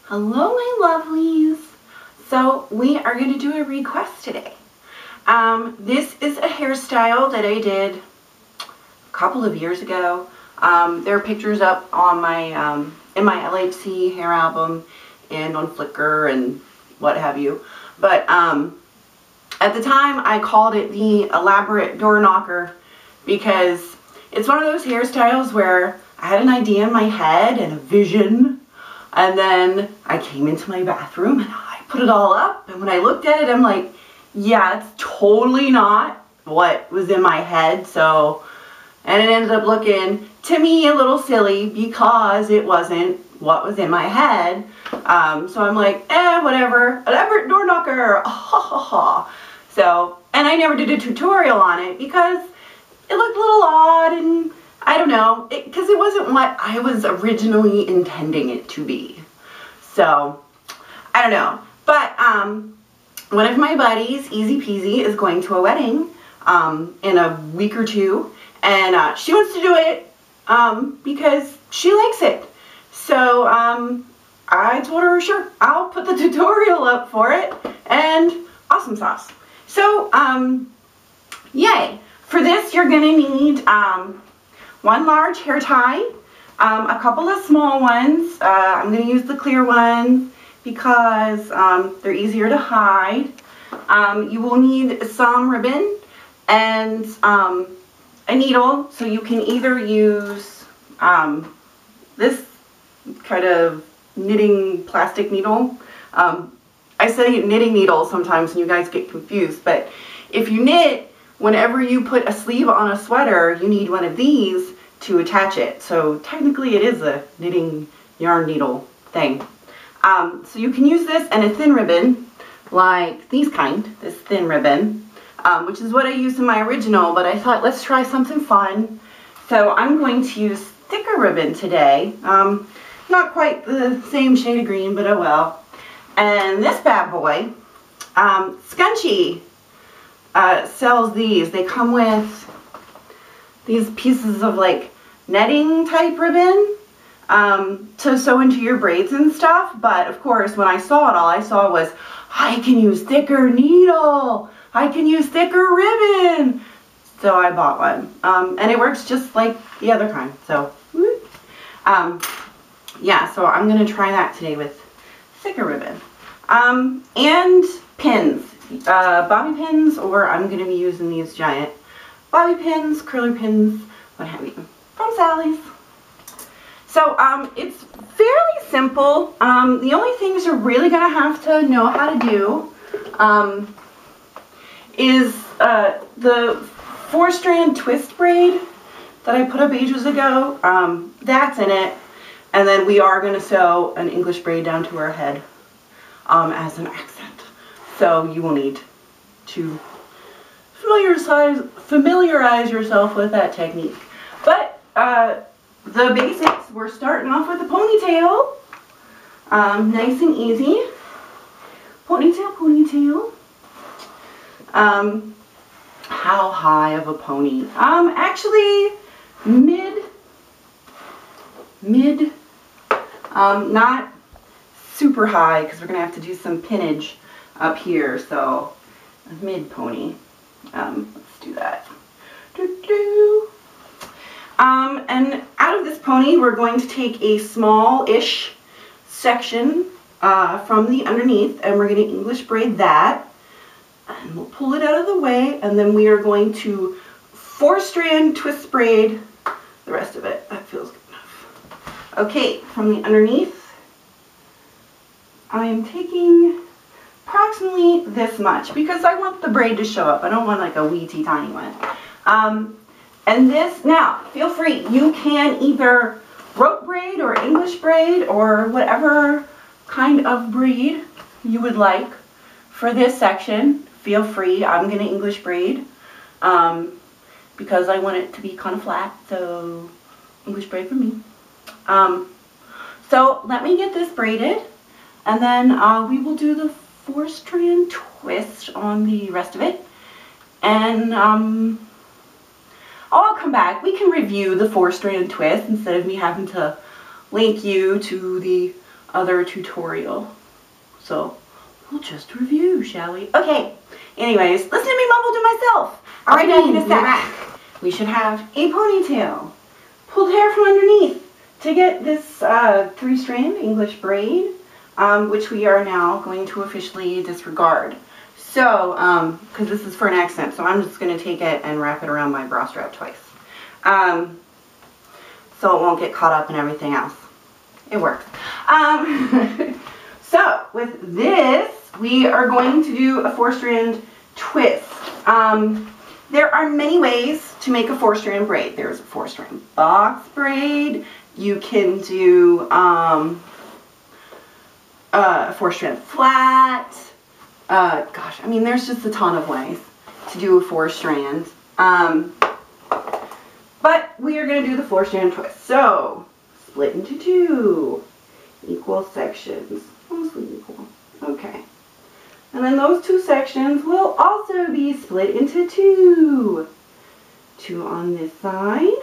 Hello, my lovelies. So we are going to do a request today. This is a hairstyle that I did a couple of years ago. There are pictures up on my in my LHC hair album and on Flickr and what have you. But at the time I called it the elaborate door knocker because it's one of those hairstyles where I had an idea in my head and a vision. And then I came into my bathroom and I put it all up, and when I looked at it, I'm like, yeah, it's totally not what was in my head. So, and it ended up looking, to me, a little silly because it wasn't what was in my head. So I'm like, whatever, elaborate door knocker, ha ha ha. So, and I never did a tutorial on it because it looked a little odd, and I don't know, because it wasn't what I was originally intending it to be. So, I don't know. But one of my buddies, Easy Peasy, is going to a wedding in a week or two. And she wants to do it because she likes it. So, I told her, sure, I'll put the tutorial up for it. And awesome sauce. So, yay. For this, you're going to need one large hair tie, a couple of small ones. I'm going to use the clear ones because they're easier to hide. You will need some ribbon and a needle, so you can either use this kind of knitting plastic needle. I say knitting needle sometimes and you guys get confused, but if you knit, whenever you put a sleeve on a sweater, you need one of these to attach it. So technically it is a knitting yarn needle thing. So you can use this and a thin ribbon, like these kind, this thin ribbon, which is what I used in my original, but I thought let's try something fun. So I'm going to use thicker ribbon today. Not quite the same shade of green, but oh well. And this bad boy, Scunchie, sells these. They come with these pieces of like netting type ribbon to sew into your braids and stuff. But of course, when I saw it, all I saw was, I can use thicker needle, I can use thicker ribbon. So I bought one, and it works just like the other kind. So yeah, so I'm gonna try that today with thicker ribbon and pins. Bobby pins, or I'm going to be using these giant bobby pins, curler pins, what have you, from Sally's. So it's fairly simple. The only things you're really going to have to know how to do is the 4-strand twist braid that I put up ages ago. That's in it, and then we are going to sew an English braid down to her head as an accent. So you will need to familiarize yourself with that technique. But the basics, we're starting off with a ponytail. Nice and easy. Ponytail, ponytail. How high of a pony? Actually, mid, not super high because we're going to have to do some pinnage up here, so a mid pony. Let's do that. And out of this pony, we're going to take a small-ish section from the underneath, and we're going to English braid that. And we'll pull it out of the way, and then we are going to 4-strand twist braid the rest of it. That feels good enough. Okay, from the underneath, I am taking approximately this much because I want the braid to show up. I don't want like a wee tiny one. And this, now, feel free. You can either rope braid or English braid or whatever kind of braid you would like for this section. Feel free. I'm going to English braid because I want it to be kind of flat. So English braid for me. So let me get this braided, and then we will do the 4-strand twist on the rest of it, and I'll come back. We can review the 4-strand twist instead of me having to link you to the other tutorial. So we'll just review, shall we? Okay, anyways, listen to me mumble to myself. All right, back in a sec. We should have a ponytail, pulled hair from underneath to get this 3-strand English braid, which we are now going to officially disregard. So, because this is for an accent, so I'm just going to take it and wrap it around my bra strap twice. So it won't get caught up in everything else. It works. So with this, we are going to do a 4-strand twist. There are many ways to make a 4-strand braid. There's a 4-strand box braid. You can do a 4-strand flat. Gosh, I mean, there's just a ton of ways to do a 4-strand. But we are going to do the 4-strand twist. So, split into 2 equal sections. Mostly equal. Okay. And then those 2 sections will also be split into 2. 2 on this side,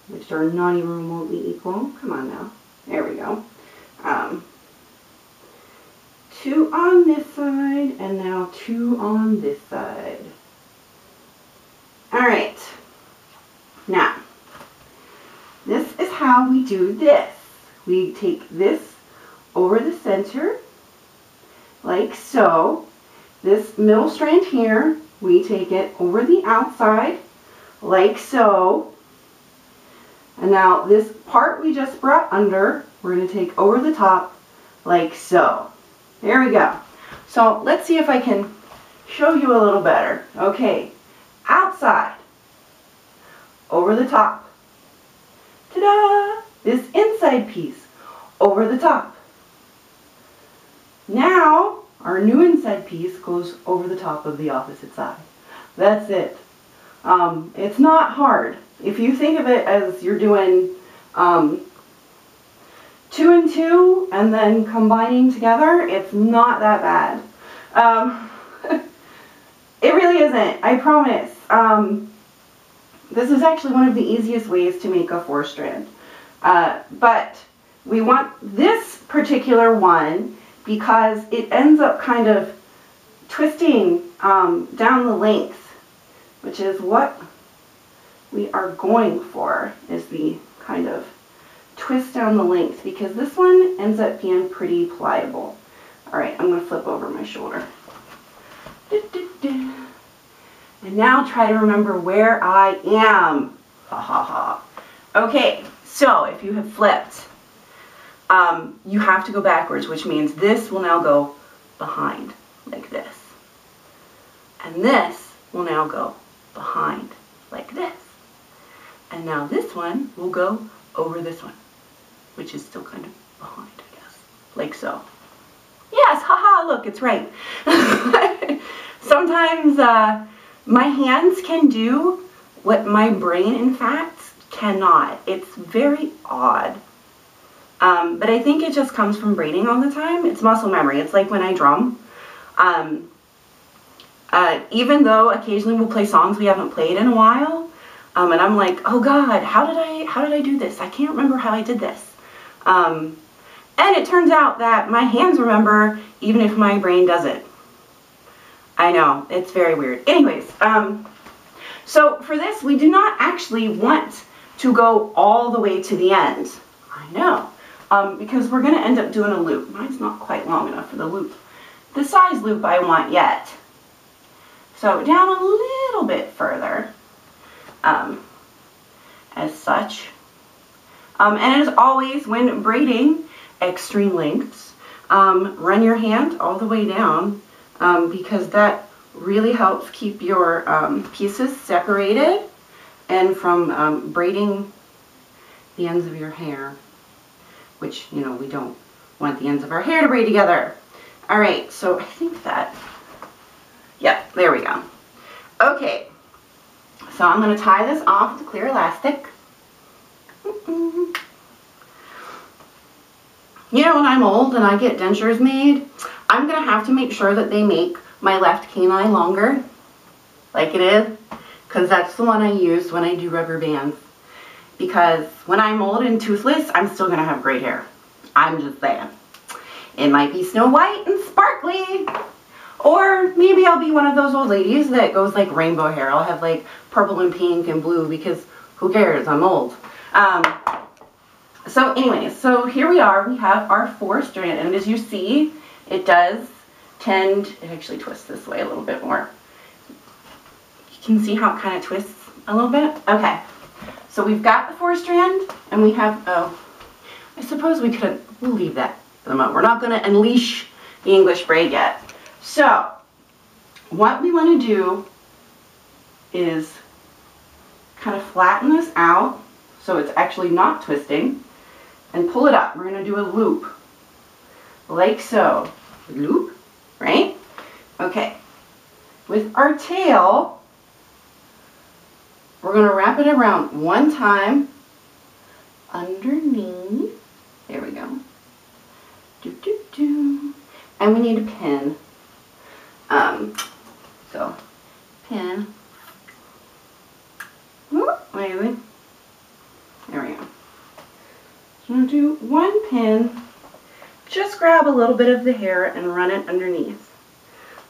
which are not even remotely equal. Come on now. There we go. 2 on this side, and now 2 on this side. Alright. Now, this is how we do this. We take this over the center, like so. This middle strand here, we take it over the outside, like so. And now this part we just brought under, we're going to take over the top, like so. There we go. So let's see if I can show you a little better. Okay, outside, over the top. Ta-da! This inside piece, over the top. Now, our new inside piece goes over the top of the opposite side. That's it. It's not hard. If you think of it as you're doing 2 and 2 and then combining together, it's not that bad. It really isn't, I promise. This is actually one of the easiest ways to make a 4-strand. But we want this particular one because it ends up kind of twisting down the length, which is what we are going for, is the kind of twist down the length, because this one ends up being pretty pliable. Alright, I'm going to flip over my shoulder. And now try to remember where I am. Ha ha ha. Okay, so if you have flipped, you have to go backwards, which means this will now go behind, like this. And this will now go behind, like this. And now this one will go over this one, which is still kind of behind, I guess, like so. Yes, haha, look, it's right. Sometimes my hands can do what my brain, in fact, cannot. It's very odd. But I think it just comes from braiding all the time. It's muscle memory. It's like when I drum. Even though occasionally we'll play songs we haven't played in a while, and I'm like, oh God, how did I do this? I can't remember how I did this. And it turns out that my hands remember even if my brain doesn't. I know, it's very weird. Anyways, so for this, we do not actually want to go all the way to the end. I know, because we're going to end up doing a loop. Mine's not quite long enough for the loop. The size loop I want yet. So down a little bit further, as such. And as always, when braiding extreme lengths, run your hand all the way down, because that really helps keep your pieces separated and from braiding the ends of your hair, which, you know, we don't want the ends of our hair to braid together. All right, so I think that, yep, there we go. Okay, so I'm going to tie this off with a clear elastic. You know, when I'm old and I get dentures made, I'm going to have to make sure that they make my left canine longer, like it is, because that's the one I use when I do rubber bands. because when I'm old and toothless, I'm still gonna have great hair. I'm just saying. It might be Snow White and sparkly. Or maybe I'll be one of those old ladies that goes like rainbow hair. I'll have like purple and pink and blue because who cares? I'm old. So anyways, so here we are. We have our 4-strand, and as you see, it does tend, it actually twists this way a little bit more. You can see how it kind of twists a little bit. Okay, so we've got the 4-strand, and we have, oh, I suppose we'll leave that for the moment. We're not going to unleash the English braid yet. So what we want to do is kind of flatten this out so it's actually not twisting, and pull it up. We're going to do a loop like so. Loop, right? Okay. With our tail, we're going to wrap it around one time underneath. There we go. And we need a pin. So pin. Maybe. There we go. So I'm going to do one pin. Just grab a little bit of the hair and run it underneath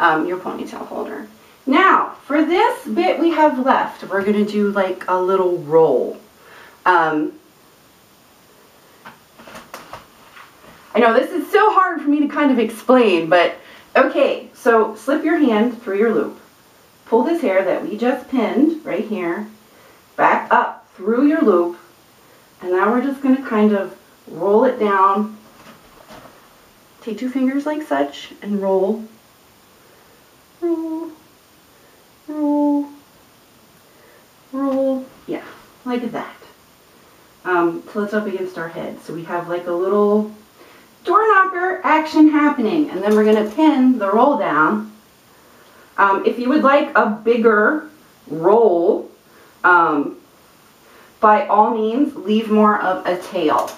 your ponytail holder. Now, for this bit we have left, we're going to do like a little roll. I know this is so hard for me to kind of explain, but okay, so slip your hand through your loop. Pull this hair that we just pinned right here back up through your loop, and now we're just going to kind of roll it down. Take 2 fingers like such and roll, roll, roll, roll, yeah, like that. Till it's up against our head. So we have like a little door knocker action happening, and then we're going to pin the roll down. If you would like a bigger roll, by all means leave more of a tail,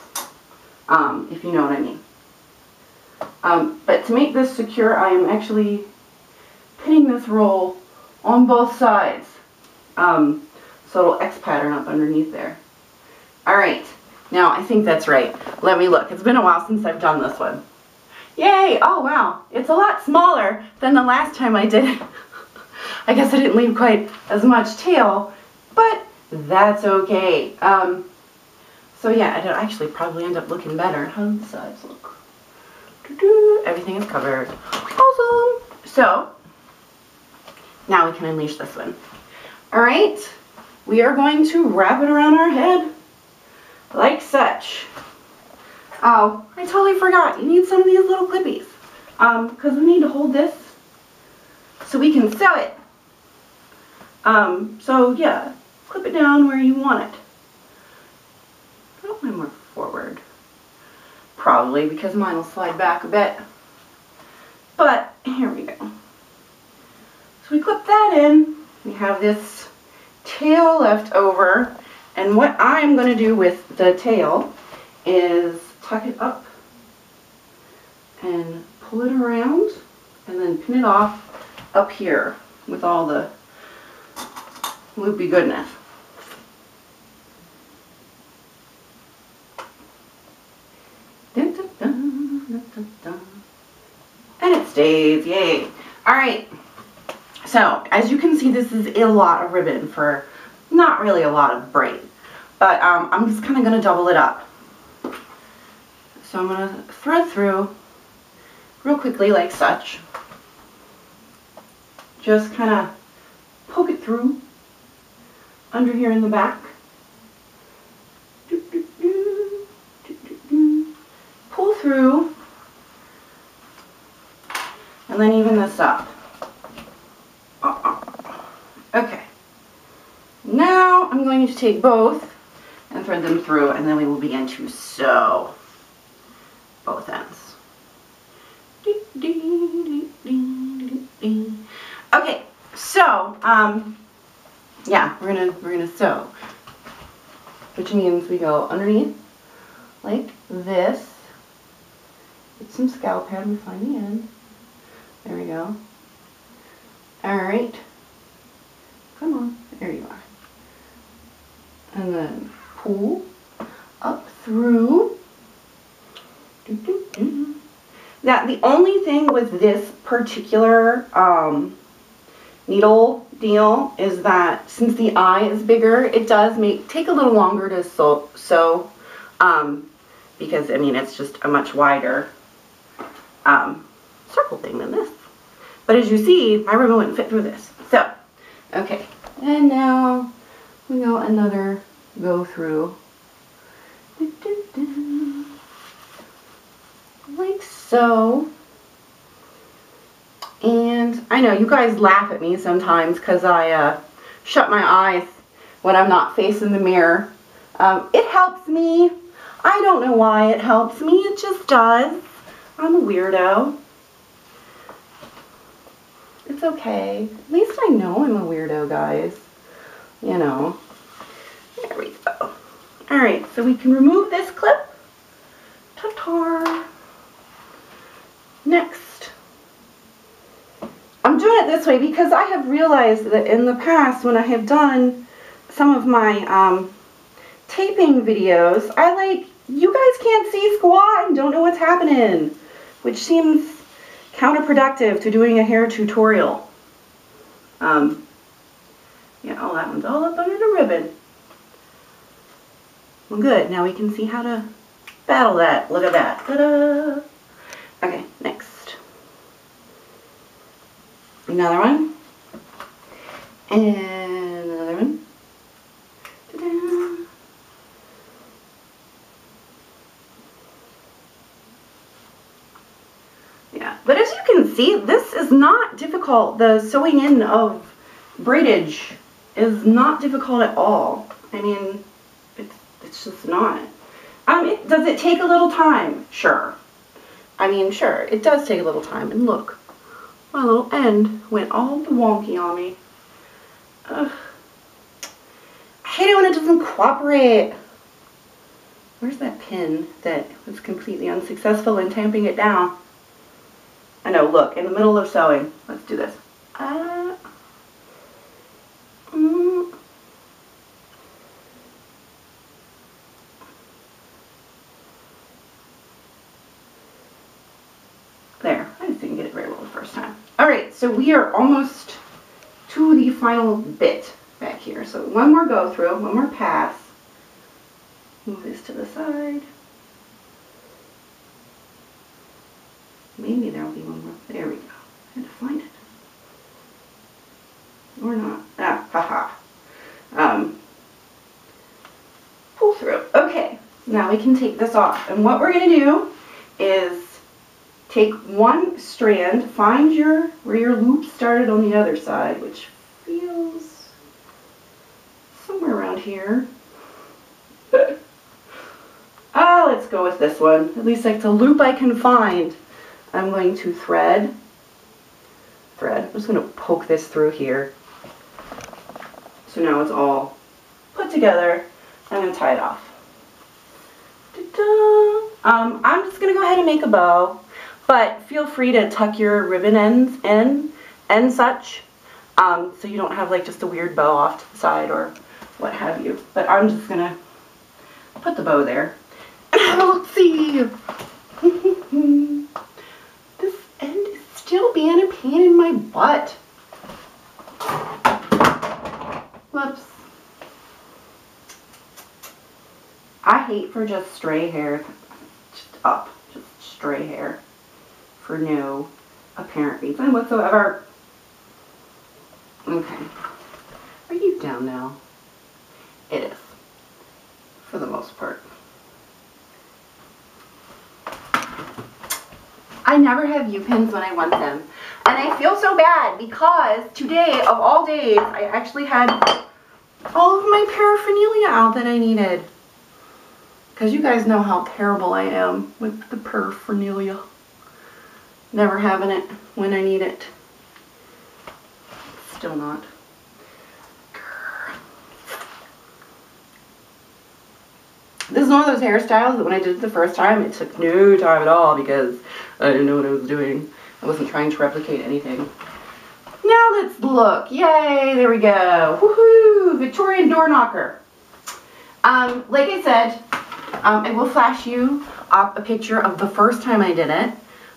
if you know what I mean. But to make this secure, I am actually pinning this roll on both sides, so it'll X pattern up underneath there. Alright, now I think that's right. Let me look. It's been a while since I've done this one. Yay! Oh wow, it's a lot smaller than the last time I did it. I guess I didn't leave quite as much tail, but that's okay. So yeah, it'll actually probably end up looking better. How do the sides look? Everything is covered. Awesome! So, now we can unleash this one. Alright, we are going to wrap it around our head like such. Oh, I totally forgot. You need some of these little clippies. Because we need to hold this so we can sew it. So yeah, clip it down where you want it. I don't mind more forward. Probably because mine will slide back a bit. But here we go. So we clip that in. We have this tail left over. And what I'm going to do with the tail is tuck it up and pull it around and then pin it off up here with all the loopy goodness. Dun, dun, dun, dun, dun, dun. And it stays, yay. Alright, so as you can see, this is a lot of ribbon for not really a lot of braid, but I'm just kind of going to double it up. So I'm going to thread through real quickly like such. Just kind of poke it through under here in the back. Pull through and then even this up. Okay. Now I'm going to take both and thread them through, and then we will begin to sew both ends. Okay, so yeah, we're gonna sew, which means we go underneath like this. Get some scallop pad and find the end. There we go. All right, come on, there you are. And then pull that the only thing with this particular needle deal is that since the eye is bigger, it does take a little longer to sew because, I mean, it's just a much wider circle thing than this. But as you see, my ribbon wouldn't fit through this. So, okay, and now we go another go through. Like so. And I know you guys laugh at me sometimes because I shut my eyes when I'm not facing the mirror. It helps me. I don't know why it helps me. It just does. I'm a weirdo. It's okay. At least I know I'm a weirdo, guys. You know. There we go. Alright, so we can remove this clip. Ta-ta. Next. I'm doing it this way because I have realized that in the past when I have done some of my taping videos, you guys can't see squat and don't know what's happening, which seems counterproductive to doing a hair tutorial. Yeah, oh, that one's all up under the ribbon. Well, good. Now we can see how to battle that. Look at that. Ta-da! Okay, next. Another one. And another one. Ta-da! Yeah, but as you can see, this is not difficult. The sewing in of braidage is not difficult at all. I mean, it's just not. Does it take a little time? Sure. I mean, sure, it does take a little time. And look, my little end went all wonky on me. Ugh. I hate it when it doesn't cooperate. Where's that pin that was completely unsuccessful in tamping it down? I know, look, in the middle of sewing. Let's do this. There, I just didn't get it very well the first time. Alright, so we are almost to the final bit back here. So one more go through, one more pass. Move this to the side. Maybe there will be one more. There we go. I had to find it. Or not. Ah, haha. Pull through. Okay, now we can take this off. And what we're going to do is take one strand, find where your loop started on the other side, which feels somewhere around here. Let's go with this one. At least like the loop I can find. I'm going to thread. I'm just going to poke this through here. So now it's all put together. I'm going to tie it off. I'm just going to go ahead and make a bow. But feel free to tuck your ribbon ends in and such, so you don't have like just a weird bow off to the side or what have you. But I'm just gonna put the bow there and have a look-see. This end is still being a pain in my butt. Whoops. I hate for just stray hair, just stray hair. For no apparent reason whatsoever. Okay. Are you down now? It is. For the most part. I never have U-pins when I want them. And I feel so bad because today, of all days, I actually had all of my paraphernalia out that I needed. Because you guys know how terrible I am with the paraphernalia. Never having it when I need it. Still not. This is one of those hairstyles that when I did it the first time, it took no time at all because I didn't know what I was doing. I wasn't trying to replicate anything. Now let's look. Yay, there we go. Woohoo! Victorian door knocker. Like I said, I will flash you up a picture of the first time I did it.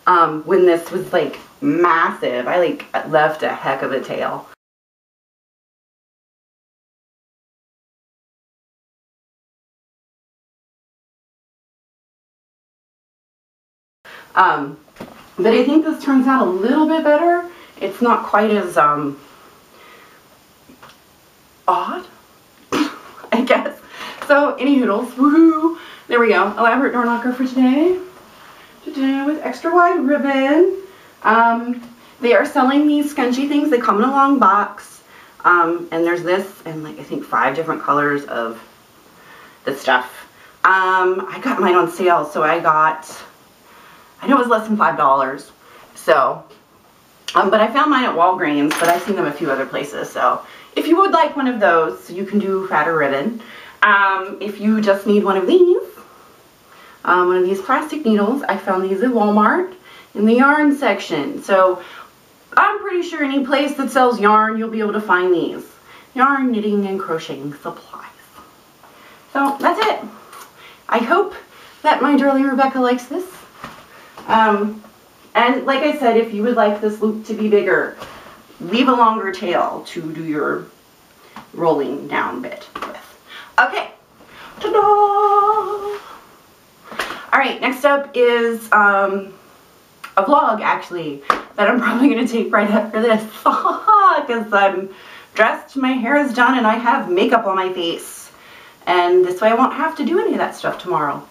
when this was like massive. I like left a heck of a tail. But I think this turns out a little bit better. It's not quite as odd, I guess. So, any hoodles, woohoo! There we go. Elaborate door knocker for today. With extra wide ribbon. They are selling these scunchie things. They come in a long box. And there's this and like I think 5 different colors of the stuff. I got mine on sale, so I know it was less than $5. So, but I found mine at Walgreens, but I've seen them a few other places. So, if you would like one of those, you can do fatter ribbon. If you just need one of these plastic needles, I found these at Walmart in the yarn section. So, I'm pretty sure any place that sells yarn, you'll be able to find these. Yarn, knitting, and crocheting supplies. So, that's it. I hope that my darling Rebecca likes this. And like I said, if you would like this loop to be bigger, leave a longer tail to do your rolling down bit with. Okay. Ta-da! Alright, next up is a vlog, actually, that I'm probably going to tape right after this. Because I'm dressed, my hair is done, and I have makeup on my face. And this way I won't have to do any of that stuff tomorrow.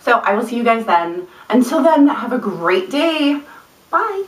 So I will see you guys then. Until then, have a great day. Bye.